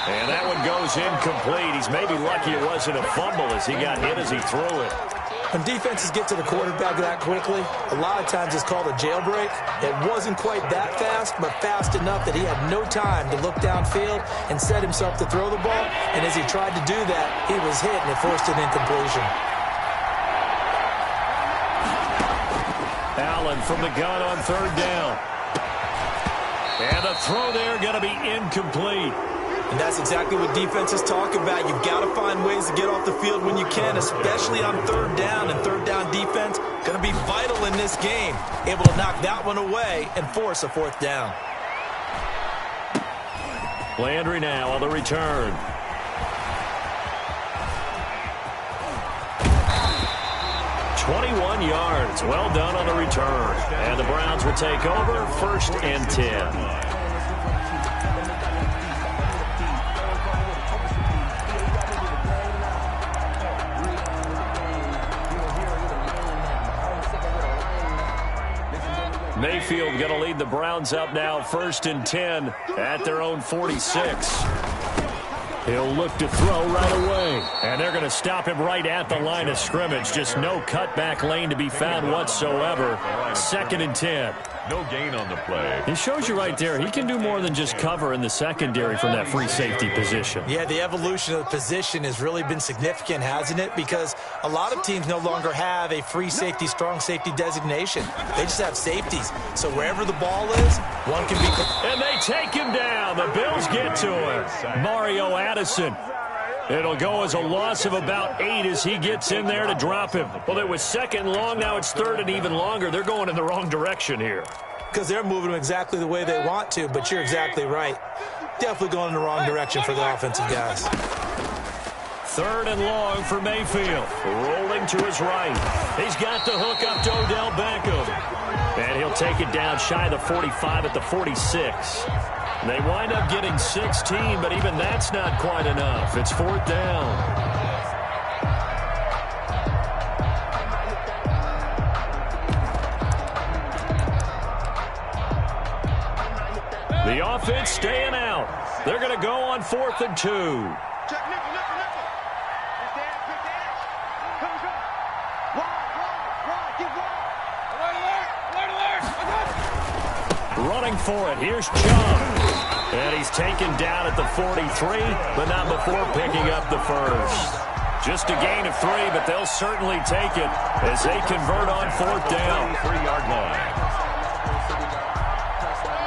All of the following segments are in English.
And that one goes incomplete. He's maybe lucky it wasn't a fumble as he got hit as he threw it. When defenses get to the quarterback that quickly, a lot of times it's called a jailbreak. It wasn't quite that fast, but fast enough that he had no time to look downfield and set himself to throw the ball. And as he tried to do that, he was hit and it forced an incompletion. Allen from the gun on third down. And the throw there going to be incomplete. And that's exactly what defenses talk about. You've got to find ways to get off the field when you can, especially on third down. And third down defense going to be vital in this game. Able to knock that one away and force a fourth down. Landry now on the return. "21 yards. Well done on the return. And the Browns will take over 1st and 10. Mayfield going to lead the Browns up now 1st and 10 at their own 46. He'll look to throw right away. And they're going to stop him right at the line of scrimmage. Just no cutback lane to be found whatsoever. 2nd and 10. No gain on the play. It shows you right there, he can do more than just cover in the secondary from that free safety position. Yeah, the evolution of the position has really been significant, hasn't it? Because a lot of teams no longer have a free safety, strong safety designation. They just have safeties. So wherever the ball is, one can be... And they take him down. The Bills get to him. Mario Addison. It'll go as a loss of about 8 as he gets in there to drop him. Well, it was 2nd and long. Now it's 3rd and even longer. They're going in the wrong direction here. Because they're moving exactly the way they want to, but you're exactly right. Definitely going in the wrong direction for the offensive guys. 3rd and long for Mayfield. Rolling to his right. He's got the hook up to Odell Beckham. And he'll take it down shy of the 45 at the 46. They wind up getting 16, but even that's not quite enough. It's 4th down. The offense staying out. They're going to go on 4th and 2. Running for it. Here's Chubb. And he's taken down at the 43, but not before picking up the first. Just a gain of 3, but they'll certainly take it as they convert on 4th down. 3-yard line.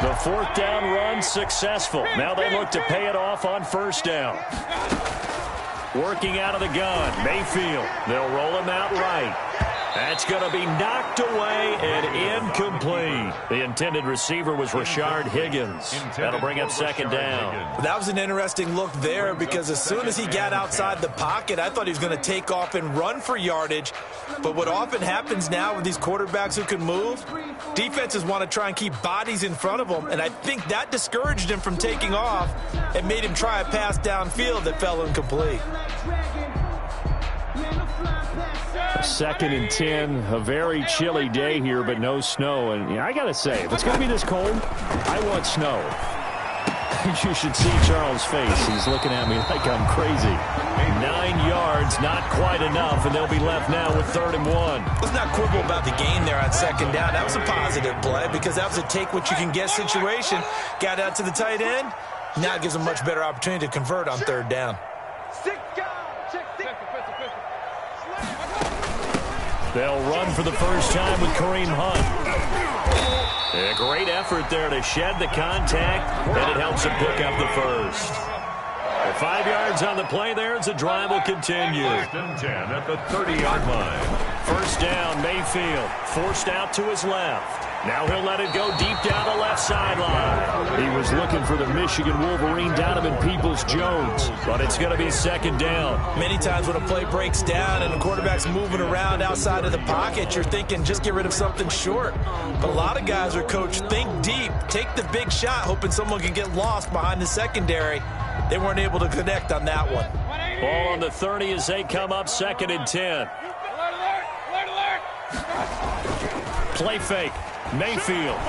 The 4th down run successful. Now they look to pay it off on 1st down. Working out of the gun, Mayfield. They'll roll him out right. That's going to be knocked away and incomplete. The intended receiver was Rashard Higgins. That'll bring up 2nd down. That was an interesting look there because as soon as he got outside the pocket, I thought he was going to take off and run for yardage. But what often happens now with these quarterbacks who can move, defenses want to try and keep bodies in front of them, and I think that discouraged him from taking off and made him try a pass downfield that fell incomplete. 2nd and 10, a very chilly day here, but no snow. And I got to say, if it's going to be this cold, I want snow. You should see Charles' face. He's looking at me like I'm crazy. 9 yards, not quite enough, and they'll be left now with 3rd and 1. Let's not quibble about the gain there on 2nd down. That was a positive play because that was a take-what-you-can-get situation. Got out to the tight end. Now it gives them a much better opportunity to convert on 3rd down. They'll run for the first time with Kareem Hunt. A great effort there to shed the contact, and it helps him pick up the first. 5 yards on the play there as the drive will continue. 1st and 10 at the 30-yard line. 1st down, Mayfield. Forced out to his left. Now he'll let it go deep down the left sideline. He was looking for the Michigan Wolverine, Donovan Peoples-Jones, but it's going to be 2nd down. Many times when a play breaks down and the quarterback's moving around outside of the pocket, you're thinking just get rid of something short. But a lot of guys are coached, think deep, take the big shot, hoping someone can get lost behind the secondary. They weren't able to connect on that one. Ball on the 30 as they come up 2nd and 10. Play fake. Mayfield.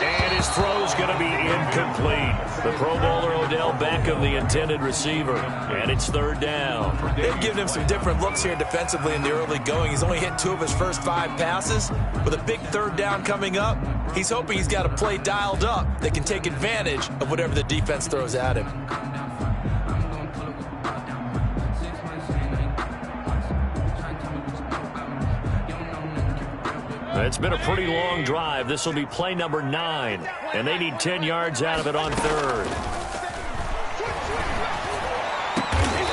And his throw's going to be incomplete. The Pro Bowler Odell Beckham, the intended receiver. And it's third down. They've given him some different looks here defensively in the early going. He's only hit 2 of his first 5 passes. With a big third down coming up, he's hoping he's got a play dialed up that can take advantage of whatever the defense throws at him. It's been a pretty long drive. This will be play number 9, and they need 10 yards out of it on third.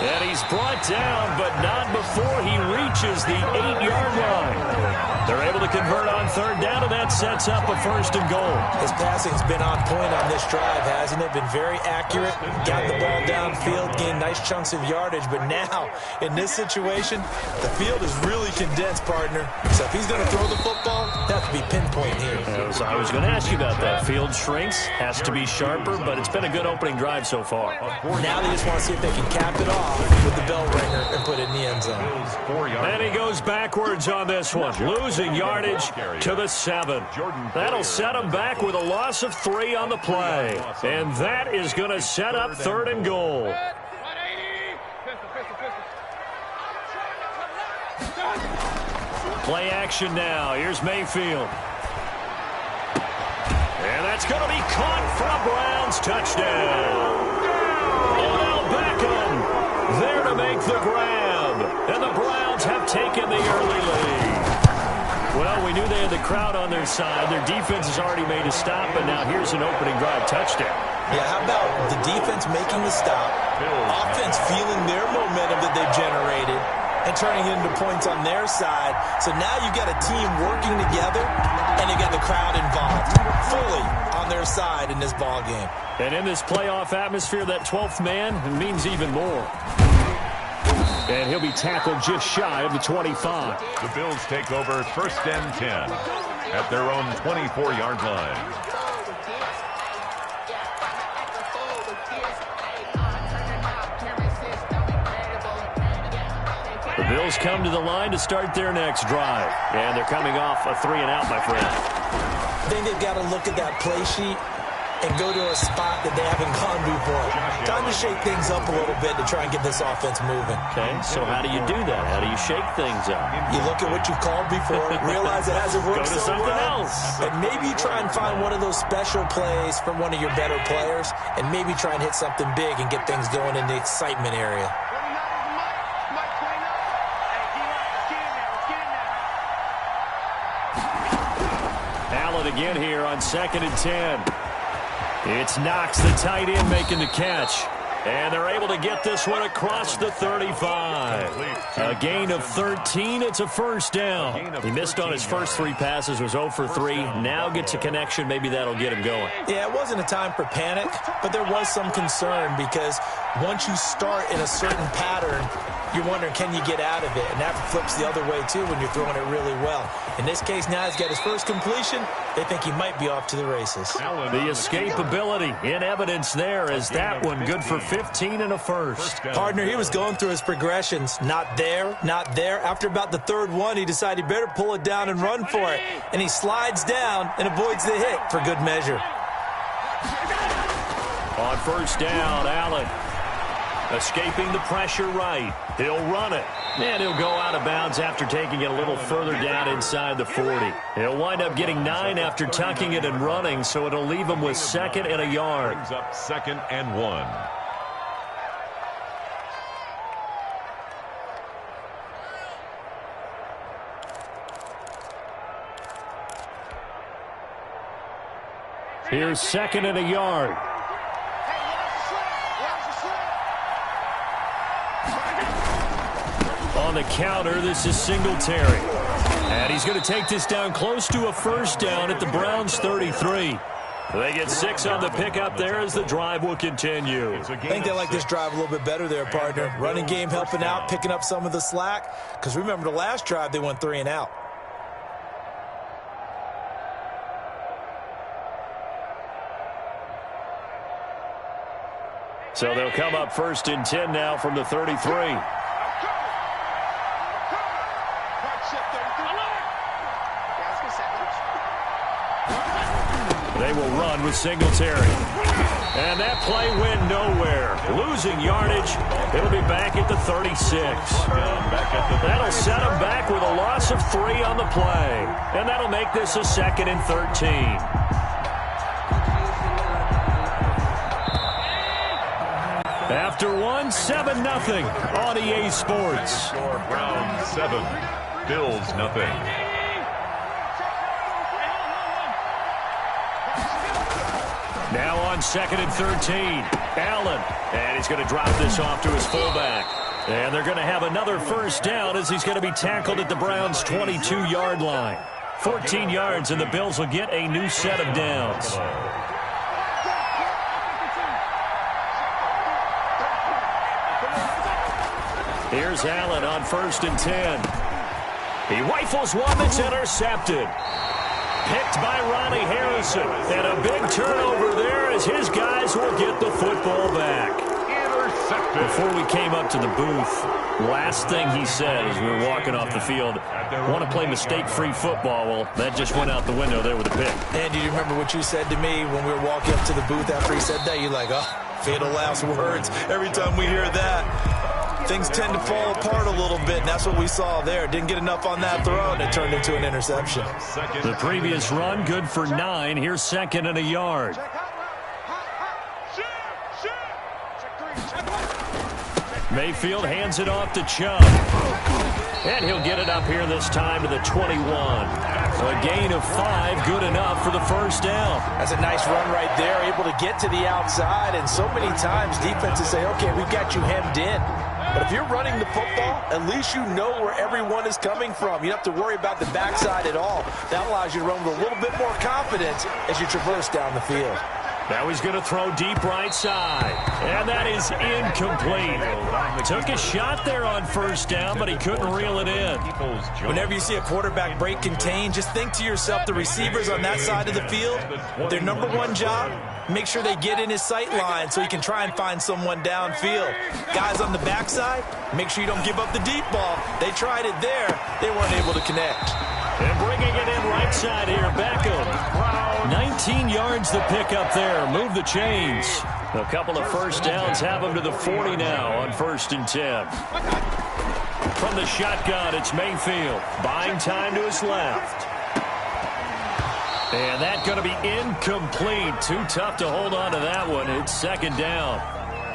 And he's brought down, but not before he reaches the 8-yard line. They're able to convert on third down, and that sets up a first and goal. His passing's been on point on this drive, hasn't it? Been very accurate, got the ball downfield, gained nice chunks of yardage, but now, in this situation, the field is really condensed, partner. So if he's going to throw the football, that has to be pinpoint here. I was going to ask you about that. Field shrinks, has to be sharper, but it's been a good opening drive so far. Now they just want to see if they can cap it off with the bell ringer and put it in the end zone. And he goes backwards on this one, losing yardage to the 7. That'll set him back with a loss of 3 on the play. And that is going to set up third and goal. Play action now. Here's Mayfield. And that's going to be caught for a Browns touchdown. Odell Beckham there to make the grab. And the Browns have taken the early lead. Well, we knew they had the crowd on their side. Their defense has already made a stop, and now here's an opening drive touchdown. Yeah, how about the defense making the stop, offense feeling their momentum that they've generated, and turning it into points on their side. So now you've got a team working together, and you've got the crowd involved fully on their side in this ball game. And in this playoff atmosphere, that 12th man means even more. And he'll be tackled just shy of the 25. The Bills take over first and 10 at their own 24-yard line. The Bills come to the line to start their next drive. And they're coming off a 3-and-out, my friend. I think they've got to look at that play sheet and go to a spot that they haven't gone before. Time to shake things up a little bit to try and get this offense moving. Okay, so how do you do that? How do you shake things up? You look at what you've called before, realize it hasn't worked Go to so something well, else. and maybe you try and find one of those special plays from one of your better players, and maybe try and hit something big and get things going in the excitement area. Allen again here on 2nd and 10. It's Knox, the tight end, making the catch. And they're able to get this one across the 35. A gain of 13. It's a first down. He missed on his first 3 passes, was 0 for 3. Now gets a connection. Maybe that'll get him going. Yeah, it wasn't a time for panic, but there was some concern because once you start in a certain pattern, you're wondering, can you get out of it? And that flips the other way, too, when you're throwing it really well. In this case, now he's got his first completion. They think he might be off to the races. The escapability in evidence there as that one good for 15 and a first. Partner, he was going through his progressions. Not there, not there. After about the 3rd one, he decided he better pull it down and run for it. And he slides down and avoids the hit for good measure. On first down, Allen escaping the pressure right. He'll run it. And he'll go out of bounds after taking it a little further down inside the 40. He'll wind up getting 9 after tucking it and running, so it'll leave him with 2nd and a yard. Brings up 2nd and 1. Here's 2nd and a yard. On the counter, this is Singletary. And he's going to take this down close to a first down at the Browns' 33. They get 6 on the pickup there as the drive will continue. I think they like this drive a little bit better there, partner. Running game helping out, picking up some of the slack. Because remember, the last drive, they went 3-and-out. So they'll come up 1st and 10 now from the 33. They will run with Singletary. And that play went nowhere. Losing yardage. It'll be back at the 36. That'll set them back with a loss of 3 on the play. And that'll make this a 2nd and 13. After 1, 7-0 on EA Sports. Browns 7, Bills nothing. Now on 2nd and 13. Allen. And he's going to drop this off to his fullback. And they're going to have another first down as he's going to be tackled at the Browns' 22-yard line. 14 yards, and the Bills will get a new set of downs. Here's Allen on 1st and 10. He rifles one that's intercepted. Picked by Ronnie Harrison. And a big turnover there as his guys will get the football back. Before we came up to the booth, last thing he said as we were walking off the field, want to play mistake-free football. Well, that just went out the window there with a pick. And do you remember what you said to me when we were walking up to the booth after he said that? You're like, oh, fatal last words. Every time we hear that, things tend to fall apart a little bit, and that's what we saw there. Didn't get enough on that throw, and it turned into an interception. The previous run, good for 9. Here's 2nd and a yard. Mayfield hands it off to Chubb. And he'll get it up here this time to the 21. A gain of 5, good enough for the first down. That's a nice run right there, able to get to the outside, and so many times defenses say, okay, we've got you hemmed in. But if you're running the football, at least you know where everyone is coming from. You don't have to worry about the backside at all. That allows you to run with a little bit more confidence as you traverse down the field. Now he's going to throw deep right side. And that is incomplete. Took a shot there on first down, but he couldn't reel it in. Whenever you see a quarterback break contain, just think to yourself, the receivers on that side of the field, their number one job, make sure they get in his sight line so he can try and find someone downfield. Guys on the backside, make sure you don't give up the deep ball. They tried it there. They weren't able to connect. And bringing it in right side here, Beckham. 19 yards to pick up there. Move the chains. A couple of first downs have him to the 40 now on 1st and 10. From the shotgun, it's Mayfield. Buying time to his left. And that's going to be incomplete. Too tough to hold on to that one. It's 2nd down.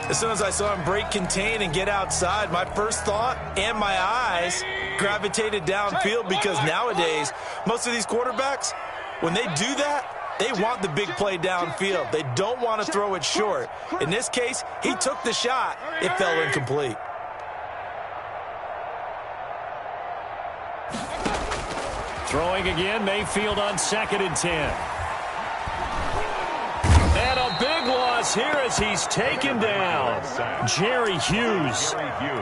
As soon as I saw him break contain and get outside, my first thought and my eyes gravitated downfield, because nowadays, most of these quarterbacks, when they do that, they want the big play downfield. They don't want to throw it short. In this case, he took the shot. It fell incomplete. Throwing again, Mayfield on 2nd and 10. And a big loss here as he's taken down. Jerry Hughes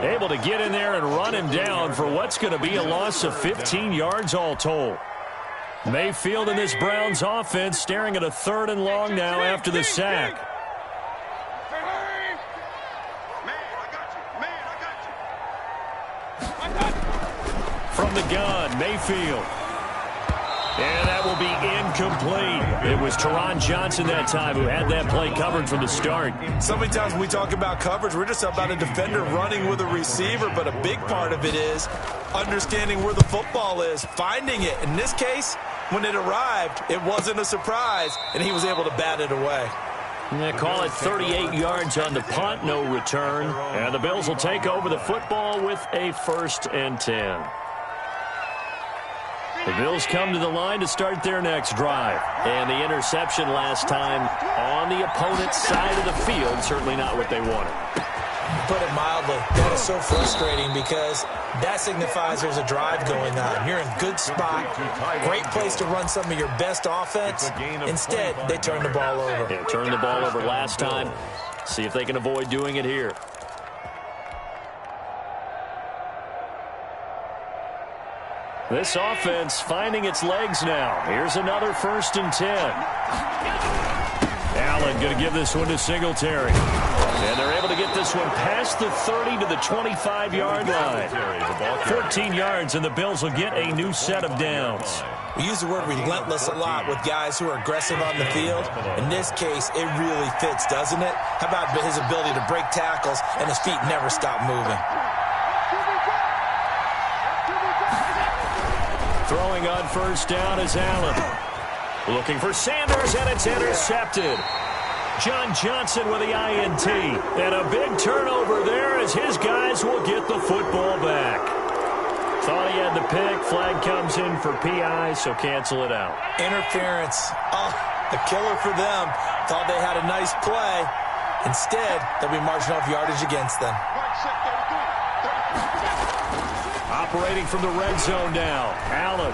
able to get in there and run him down for what's going to be a loss of 15 yards all told. Mayfield in this Browns offense staring at a 3rd and long now after the sack. From the gun, Mayfield. And that will be incomplete. It was Teron Johnson that time who had that play covered from the start. So many times when we talk about coverage, we're just about a defender running with a receiver, but a big part of it is understanding where the football is, finding it. In this case, when it arrived, it wasn't a surprise, and he was able to bat it away. They call it 38 yards on the punt, no return. And the Bills will take over the football with a 1st and 10. The Bills come to the line to start their next drive. And the interception last time on the opponent's side of the field, certainly not what they wanted. Put it mildly, that is so frustrating because that signifies there's a drive going on. You're in a good spot, great place to run some of your best offense. Instead, they turn the ball over. They turned the ball over last time. See if they can avoid doing it here. This offense finding its legs now. Here's another 1st and 10. Allen going to give this one to Singletary. And they're able to get this one past the 30 to the 25-yard line. 14 yards, and the Bills will get a new set of downs. We use the word relentless a lot with guys who are aggressive on the field. In this case, it really fits, doesn't it? How about his ability to break tackles and his feet never stop moving? Throwing on first down is Allen. Looking for Sanders, and it's intercepted. John Johnson with the INT. And a big turnover there as his guys will get the football back. Thought he had the pick. Flag comes in for PI, so cancel it out. Interference. Oh, a killer for them. Thought they had a nice play. Instead, they'll be marching off yardage against them. Operating from the red zone now. Allen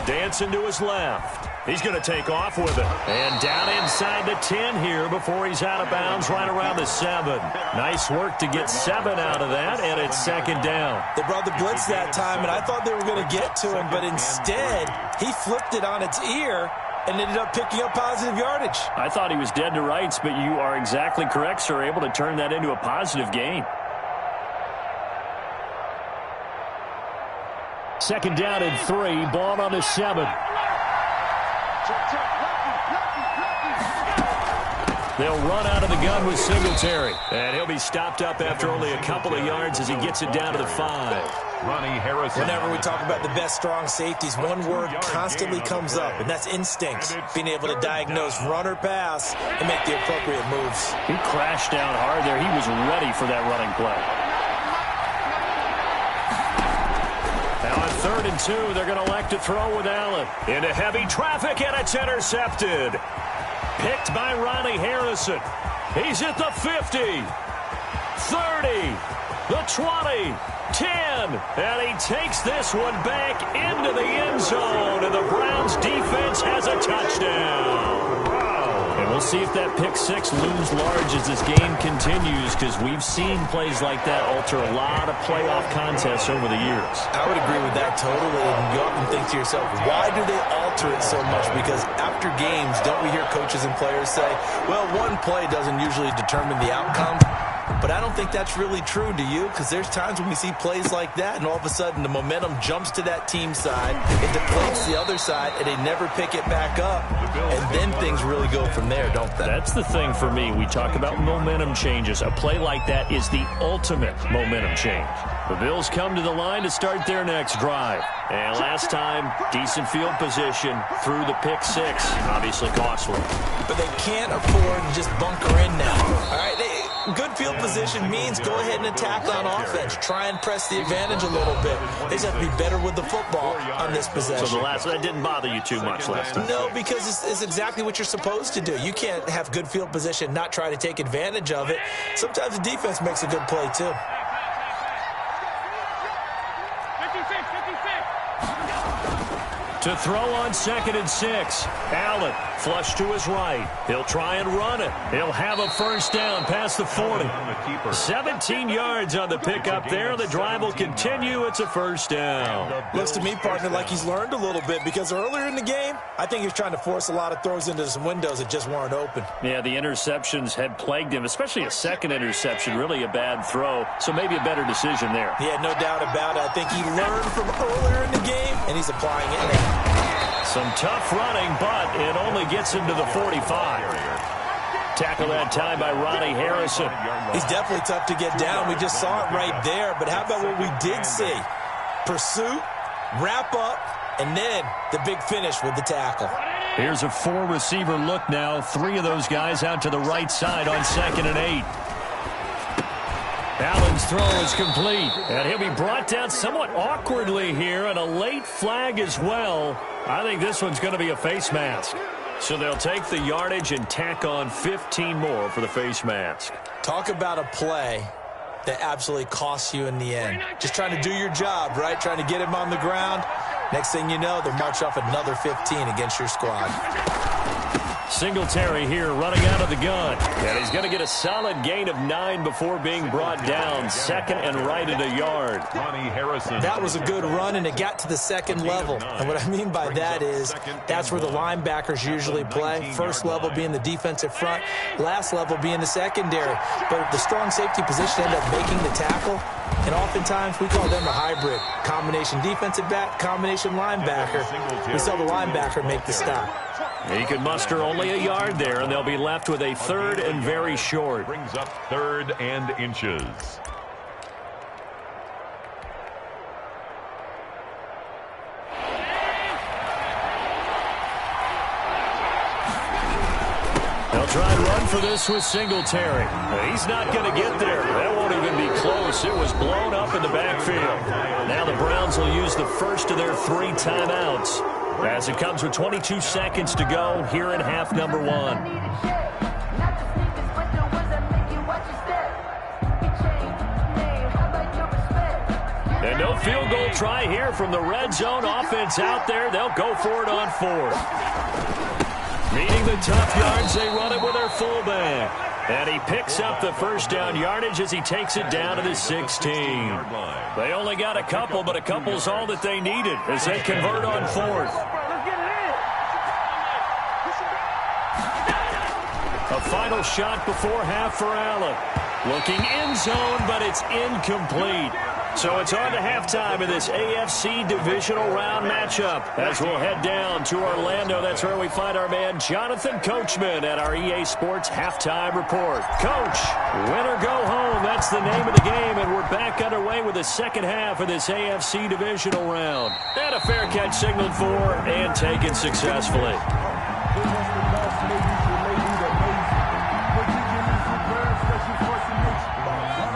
dancing to his left. He's going to take off with it. And down inside the 10 here before he's out of bounds right around the 7. Nice work to get 7 out of that, and it's second down. They brought the blitz that time, and I thought they were going to get to him, but instead he flipped it on its ear and ended up picking up positive yardage. I thought he was dead to rights, but you are exactly correct, sir, able to turn that into a positive gain. Second down and 3, ball on the 7. They'll run out of the gun with Singletary. And he'll be stopped up after only a couple of yards as he gets it down to the 5. Ronnie Harrison. Whenever we talk about the best strong safeties, one word constantly comes up, and that's instinct. Being able to diagnose run or pass and make the appropriate moves. He crashed down hard there. He was ready for that running play. Now on 3rd and 2, they're going to elect to throw with Allen. Into heavy traffic, and it's intercepted. Picked by Ronnie Harrison. He's at the 50, 30, the 20, 10, and he takes this one back into the end zone, and the Browns defense has a touchdown. And we'll see if that pick 6 looms large as this game continues, because we've seen plays like that alter a lot of playoff contests over the years. I would agree with that totally, and you often think to yourself, why do they alter it so much? Because after games, don't we hear coaches and players say, well, one play doesn't usually determine the outcome? But I don't think that's really true, do you? Because there's times when we see plays like that, and all of a sudden the momentum jumps to that team side, it deflates the other side, and they never pick it back up. And then things really go from there, don't they? That's the thing for me. We talk about momentum changes. A play like that is the ultimate momentum change. The Bills come to the line to start their next drive. And last time, decent field position through the pick 6. Obviously costly. But they can't afford to just bunker in now. All right, good field position means go ahead and attack on offense. Try and press the advantage a little bit. They just have to be better with the football on this possession. So that didn't bother you too much last time? No, because it's exactly what you're supposed to do. You can't have good field position, not try to take advantage of it. Sometimes the defense makes a good play, too. To throw on 2nd and 6. Allen, flush to his right. He'll try and run it. He'll have a first down past the 40. 17 yards on the pickup there. The drive will continue. It's a first down. Looks to me, partner, like he's learned a little bit, because earlier in the game, I think he was trying to force a lot of throws into some windows that just weren't open. Yeah, the interceptions had plagued him, especially a second interception, really a bad throw. So maybe a better decision there. Yeah, no doubt about it. I think he learned from earlier in the game, and he's applying it now. Some tough running, but it only gets him to the 45. Tackle that time by Ronnie Harrison. He's definitely tough to get down. We just saw it right there. But how about what we did see? Pursuit, wrap up, and then the big finish with the tackle. Here's a 4-receiver look now. 3 of those guys out to the right side on 2nd and 8. Allen's throw is complete, and he'll be brought down somewhat awkwardly here, and a late flag as well. I think this one's going to be a face mask. So they'll take the yardage and tack on 15 more for the face mask. Talk about a play that absolutely costs you in the end. Just trying to do your job, right? Trying to get him on the ground. Next thing you know, they'll march off another 15 against your squad. Singletary here running out of the gun. And he's going to get a solid gain of 9 before being brought down. Second and right at a yard. That was a good run, and it got to the second level. And what I mean by that is that's where the linebackers usually play. First level being the defensive front, last level being the secondary. But the strong safety position ended up making the tackle. And oftentimes we call them a hybrid. Combination defensive back, combination linebacker. We saw the linebacker make the stop. He could muster only a yard there, and they'll be left with a 3rd and very short. Brings up 3rd and inches. They'll try and run for this with Singletary. He's not going to get there. That won't even be close. It was blown up in the backfield. Now the Browns will use the first of their 3 timeouts, as it comes with 22 seconds to go here in half number 1. And no field goal try here from the red zone offense out there. They'll go for it on 4th. Meeting the tough yards, they run it with their fullback. And he picks up the first down yardage as he takes it down to the 16. They only got a couple, but a couple's all that they needed as they convert on 4th. A final shot before half for Allen. Looking end zone, but it's incomplete. So it's on to halftime in this AFC divisional round matchup. As we'll head down to Orlando, that's where we find our man Jonathan Coachman at our EA Sports Halftime Report. Coach, win or go home, that's the name of the game, and we're back underway with the second half of this AFC divisional round. And a fair catch signaled for and taken successfully.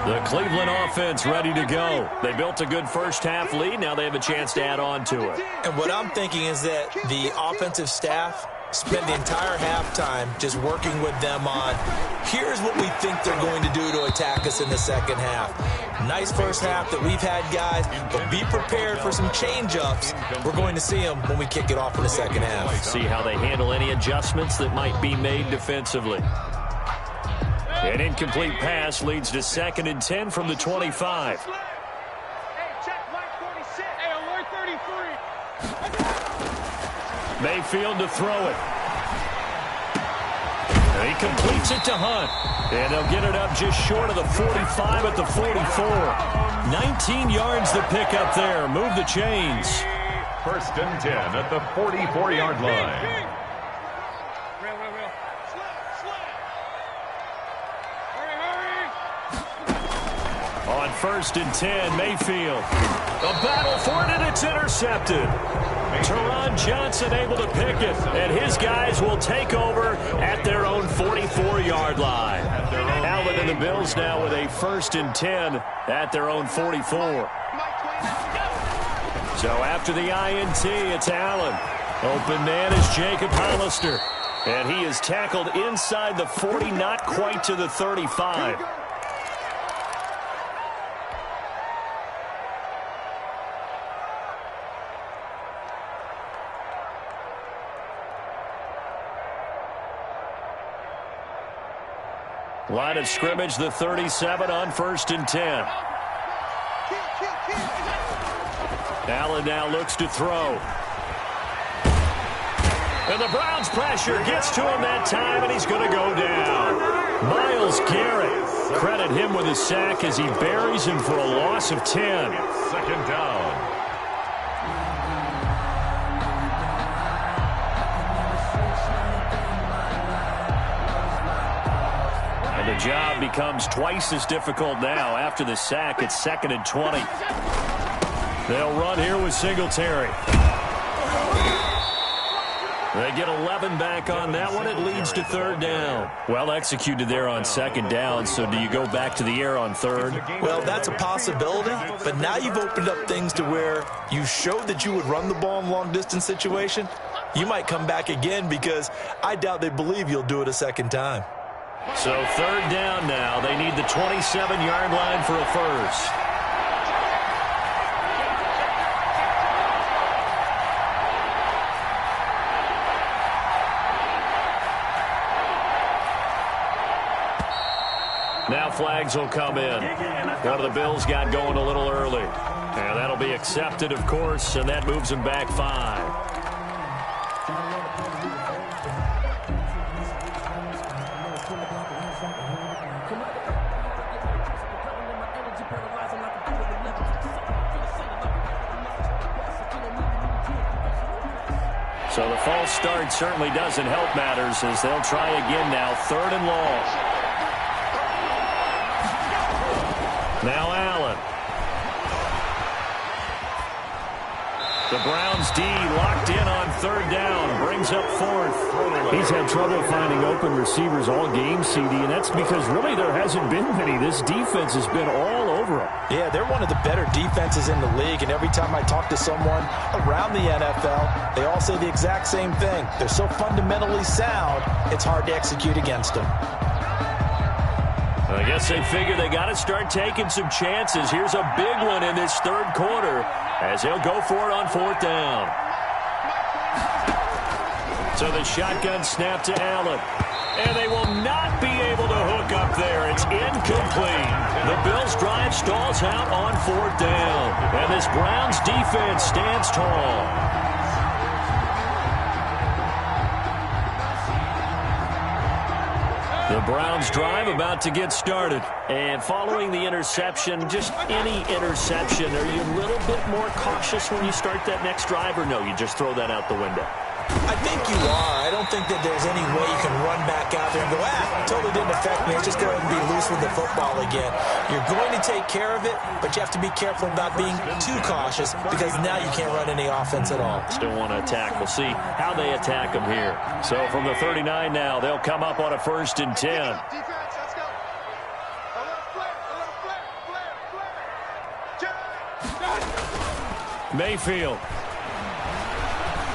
The Cleveland offense ready to go. They built a good first half lead. Now they have a chance to add on to it. And what I'm thinking is that the offensive staff spent the entire halftime just working with them on, here's what we think they're going to do to attack us in the second half. Nice first half that we've had, guys, but be prepared for some change-ups. We're going to see them when we kick it off in the second half. See how they handle any adjustments that might be made defensively. An incomplete pass leads to 2nd and 10 from the 25. Mayfield to throw it. He completes it to Hunt. And they'll get it up just short of the 45 at the 44. 19 yards to pick up there. Move the chains. 1st and 10 at the 44-yard line. On 1st and 10, Mayfield. A battle for it, and it's intercepted. Teron Johnson able to pick it, and his guys will take over at their own 44-yard line. Allen and the Bills now with a 1st and 10 at their own 44. So after the INT, it's Allen. Open man is Jacob Hollister, and he is tackled inside the 40, not quite to the 35. Line of scrimmage, the 37 on 1st and 10. Allen now looks to throw. And the Browns pressure gets to him that time, and he's going to go down. Myles Garrett, credit him with a sack as he buries him for a loss of 10. 2nd down. And the job becomes twice as difficult now after the sack. It's 2nd and 20. They'll run here with Singletary. They get 11 back on that one. It leads to 3rd down. Well executed there on 2nd down, so do you go back to the air on 3rd? Well, that's a possibility, but now you've opened up things to where you showed that you would run the ball in long-distance situation. You might come back again because I doubt they believe you'll do it a second time. So 3rd down now. They need the 27-yard line for a first. Now flags will come in. One of the Bills got going a little early. And that'll be accepted, of course, and that moves them back 5. So the false start certainly doesn't help matters as they'll try again now. 3rd and long. Now Allen. The Browns D locked in on 3rd down. Brings up 4th. He's had trouble finding open receivers all game, CD, and that's because really there hasn't been many. This defense has been all over them. Yeah, they're one of the better defenses in the league, and every time I talk to someone around the NFL, they all say the exact same thing. They're so fundamentally sound, it's hard to execute against them. I guess they figure they got to start taking some chances. Here's a big one in this 3rd quarter as they'll go for it on 4th down. So the shotgun snap to Allen. And they will not be able to hook up there. It's incomplete. The Bills' drive stalls out on 4th down. And this Browns defense stands tall. The Browns drive about to get started. And following the interception, just any interception, are you a little bit more cautious when you start that next drive, or no, you just throw that out the window? I think you are. I don't think that there's any way you can run back out there and go, totally didn't affect me. Just go ahead and be loose with the football again. You're going to take care of it, but you have to be careful about being too cautious because now you can't run any offense at all. Still want to attack. We'll see how they attack them here. So from the 39 now, they'll come up on a 1st and 10. Mayfield.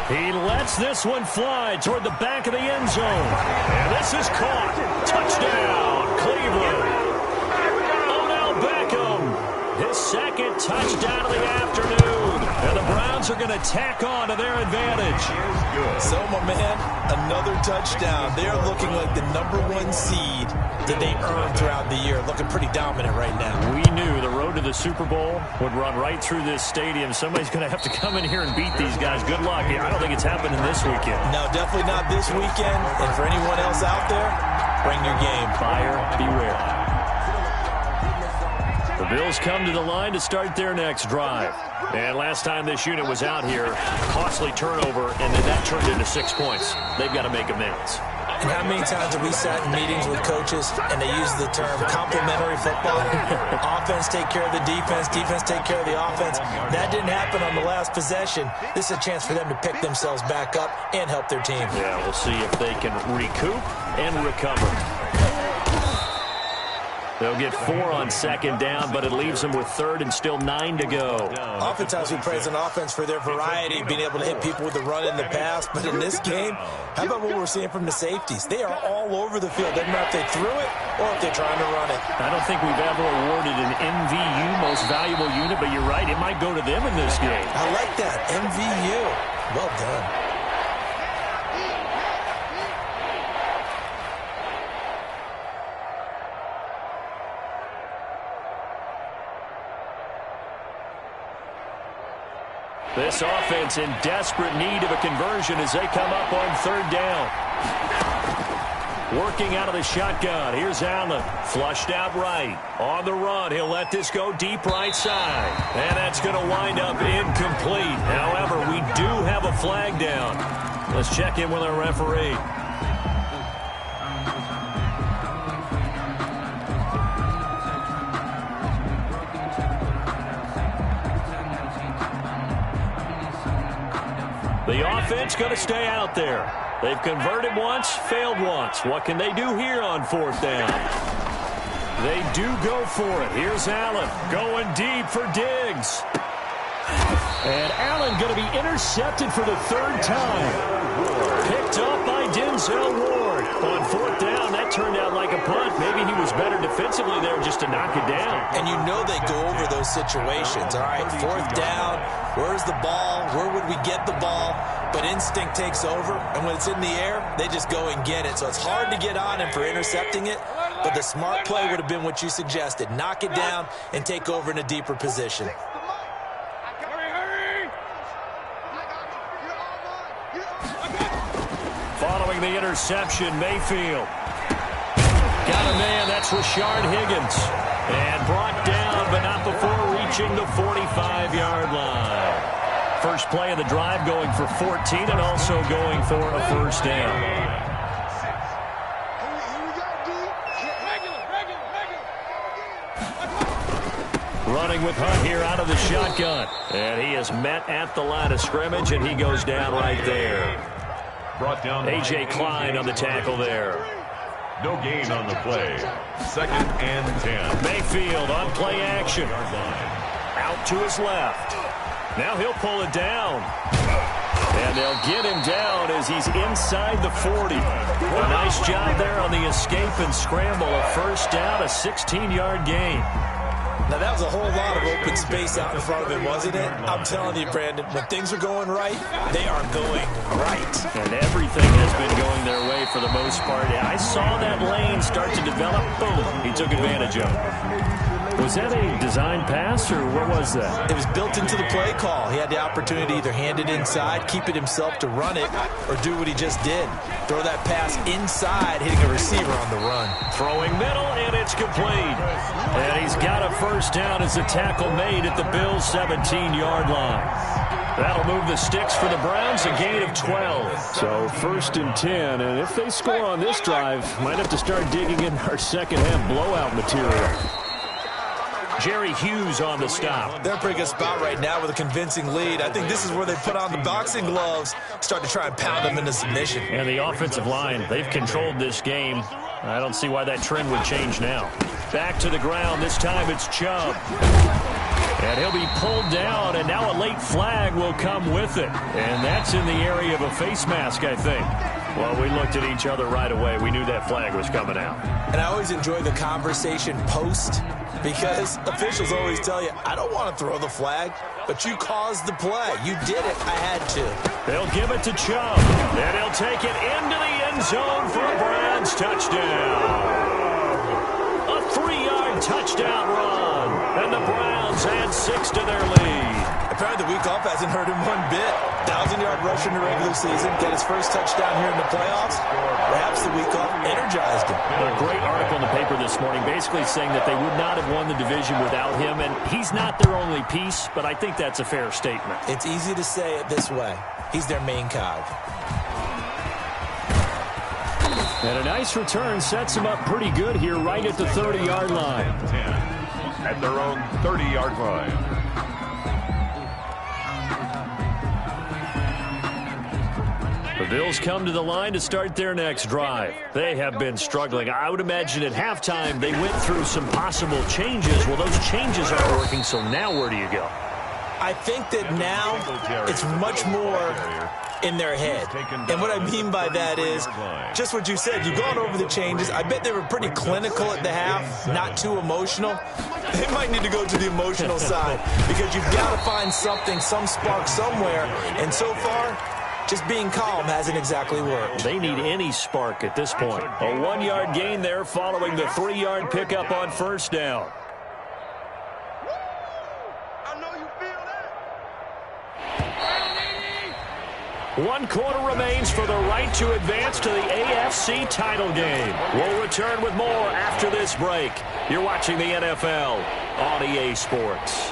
He lets this one fly toward the back of the end zone. And this is caught. Touchdown, Cleveland. Odell Beckham. His 2nd touchdown of the afternoon. And the Browns are going to tack on to their advantage. So, my man, another touchdown. They're looking like the #1 seed that they earned throughout the year. Looking pretty dominant right now. We knew the road to the Super Bowl would run right through this stadium. Somebody's going to have to come in here and beat these guys. Good luck. I don't think it's happening this weekend. No, definitely not this weekend. And for anyone else out there, bring your game. Buyer beware. The Bills come to the line to start their next drive. And last time this unit was out here, costly turnover, and then that turned into 6 points. They've got to make amends. And how many times have we sat in meetings with coaches and they use the term complementary football? Offense take care of the defense, defense take care of the offense. That didn't happen on the last possession. This is a chance for them to pick themselves back up and help their team. Yeah, we'll see if they can recoup and recover. They'll get 4 on 2nd down, but it leaves them with 3rd and still 9 to go. Oftentimes we praise an offense for their variety, being able to hit people with the run in the pass. But in this game, how about what we're seeing from the safeties? They are all over the field. Doesn't matter if they threw it or if they're trying to run it. I don't think we've ever awarded an MVU, most valuable unit, but you're right. It might go to them in this game. I like that. MVU. Well done. This offense in desperate need of a conversion as they come up on 3rd down. Working out of the shotgun. Here's Allen. Flushed out right. On the run. He'll let this go deep right side. And that's going to wind up incomplete. However, we do have a flag down. Let's check in with our referee. The offense going to stay out there. They've converted once, failed once. What can they do here on 4th down? They do go for it. Here's Allen going deep for Diggs. And Allen going to be intercepted for the 3rd time. Picked up by Denzel Ward. On 4th down, that turned out like a punt. Maybe he was better defensively there just to knock it down. And you know they go over those situations. All right, 4th down. Where's the ball? Where would we get the ball? But instinct takes over, and when it's in the air, they just go and get it. So it's hard to get on him for intercepting it, but the smart play would have been what you suggested. Knock it down and take over in a deeper position. Following the interception, Mayfield. Got a man, that's Rashard Higgins. And brought down, but not before reaching the 45-yard line. First play of the drive going for 14 and also going for a first down. Running with Hunt here out of the shotgun. And he is met at the line of scrimmage, and he goes down right there. Brought down A.J. Klein on the tackle there. No gain on the play. 2nd and 10. Mayfield on play action. Out to his left. Now he'll pull it down. And they'll get him down as he's inside the 40. A nice job there on the escape and scramble. A first down, a 16-yard gain. Now, that was a whole lot of open space out in front of him, wasn't it? I'm telling you, Brandon, when things are going right, they are going right. And everything has been going their way for the most part. I saw that lane start to develop. Boom. He took advantage of it. Was that a design pass, or what was that? It was built into the play call. He had the opportunity to either hand it inside, keep it himself to run it, or do what he just did. Throw that pass inside, hitting a receiver on the run. Throwing middle, and it's complete. And he's got a first down as the tackle made at the Bills' 17-yard line. That'll move the sticks for the Browns, a gain of 12. So 1st and 10, and if they score on this drive, might have to start digging in our second-half blowout material. Jerry Hughes on the stop. They're in a pretty good spot right now with a convincing lead. I think this is where they put on the boxing gloves, start to try and pound them into submission. And the offensive line, they've controlled this game. I don't see why that trend would change now. Back to the ground. This time it's Chubb. And he'll be pulled down, and now a late flag will come with it. And that's in the area of a face mask, I think. Well, we looked at each other right away. We knew that flag was coming out. And I always enjoy the conversation post, because officials always tell you, I don't want to throw the flag, but you caused the play. You did it. I had to. They'll give it to Chubb, and he'll take it into the end zone for a Browns touchdown. A 3-yard touchdown run, and the Browns add 6 to their lead. Apparently the week off hasn't hurt him one bit. 1,000-yard rusher in the regular season, get his first touchdown here in the playoffs. Perhaps the week off energized him. A great article in the paper this morning basically saying that they would not have won the division without him, and he's not their only piece, but I think that's a fair statement. It's easy to say it this way. He's their main cog. And a nice return sets him up pretty good here right at the 30-yard line. 10 at their own 30-yard line. The Bills come to the line to start their next drive. They have been struggling. I would imagine at halftime they went through some possible changes. Well, those changes aren't working, so now where do you go? I think that now it's much more in their head. And what I mean by that is just what you said. You've gone over the changes. I bet they were pretty clinical at the half, not too emotional. They might need to go to the emotional side because you've got to find something, some spark somewhere. And so far, just being calm hasn't exactly worked. They need any spark at this point. A 1-yard gain there following the 3-yard pickup on first down. One quarter remains for the right to advance to the AFC title game. We'll return with more after this break. You're watching the NFL on EA Sports.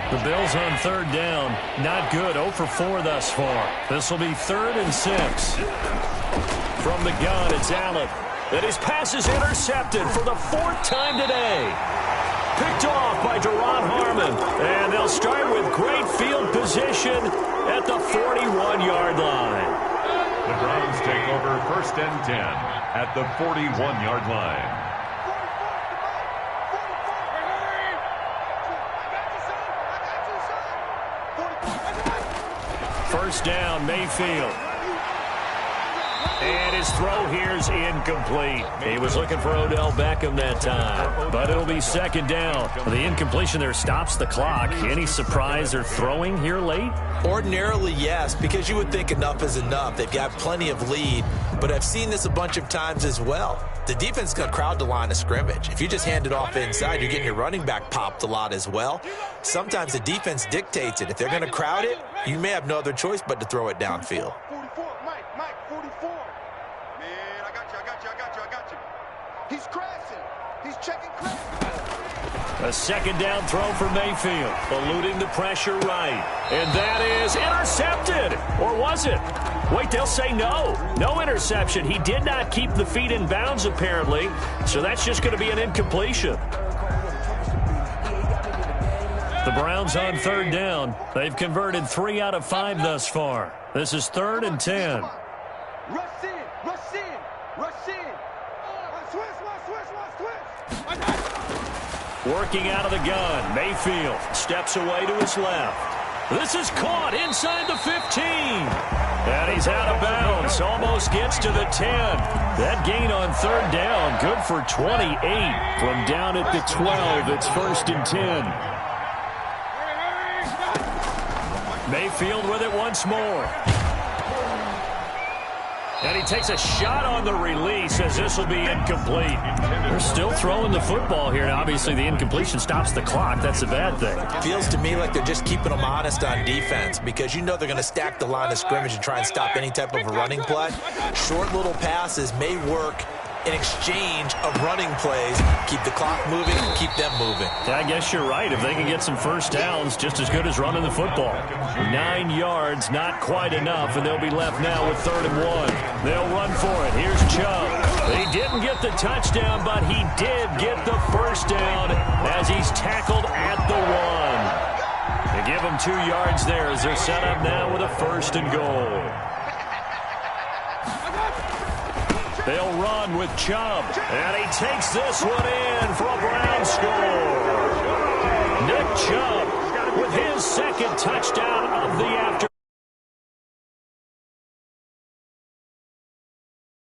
The Bills on third down. Not good. 0 for 4 thus far. This will be 3rd and 6. From the gun, it's Allen. And his pass is intercepted for the 4th time today. Picked off by Deron Harmon. And they'll start with great field position at the 41-yard line. The Browns take over 1st and 10 at the 41-yard line. First down, Mayfield. And his throw here's incomplete. He was looking for Odell Beckham that time, but it'll be second down. The incompletion there stops the clock. Any surprise they're throwing here late? Ordinarily, yes, because you would think enough is enough. They've got plenty of lead, but I've seen this a bunch of times as well. The defense is going to crowd the line of scrimmage. If you just hand it off inside, you're getting your running back popped a lot as well. Sometimes the defense dictates it. If they're going to crowd it, you may have no other choice but to throw it downfield. 44, Mike, 44. Man, I got you. He's crashing. He's checking crash. A second down throw for Mayfield, eluding the pressure right. And that is intercepted. Or was it? Wait, they'll say no. No interception. He did not keep the feet in bounds, apparently. So that's just going to be an incompletion. The Browns on third down. They've converted 3 out of 5 thus far. This is 3rd and 10. Rush in. Switch. Working out of the gun. Mayfield steps away to his left. This is caught inside the 15. And he's out of bounds. Almost gets to the 10. That gain on third down, good for 28. From down at the 12, it's 1st and 10. Mayfield with it once more. And he takes a shot on the release as this will be incomplete. They're still throwing the football here. And obviously, the incompletion stops the clock. That's a bad thing. Feels to me like they're just keeping them honest on defense because you know they're going to stack the line of scrimmage and try and stop any type of a running play. Short little passes may work in exchange of running plays. Keep the clock moving, keep them moving. I guess you're right. If they can get some first downs, just as good as running the football. 9 yards, not quite enough, and they'll be left now with 3rd and 1. They'll run for it. Here's Chubb. He didn't get the touchdown, but he did get the first down as he's tackled at the 1. They give him 2 yards there as they're set up now with a 1st and goal. They'll run with Chubb, and he takes this one in for a Brown score. Nick Chubb with his 2nd touchdown of the afternoon.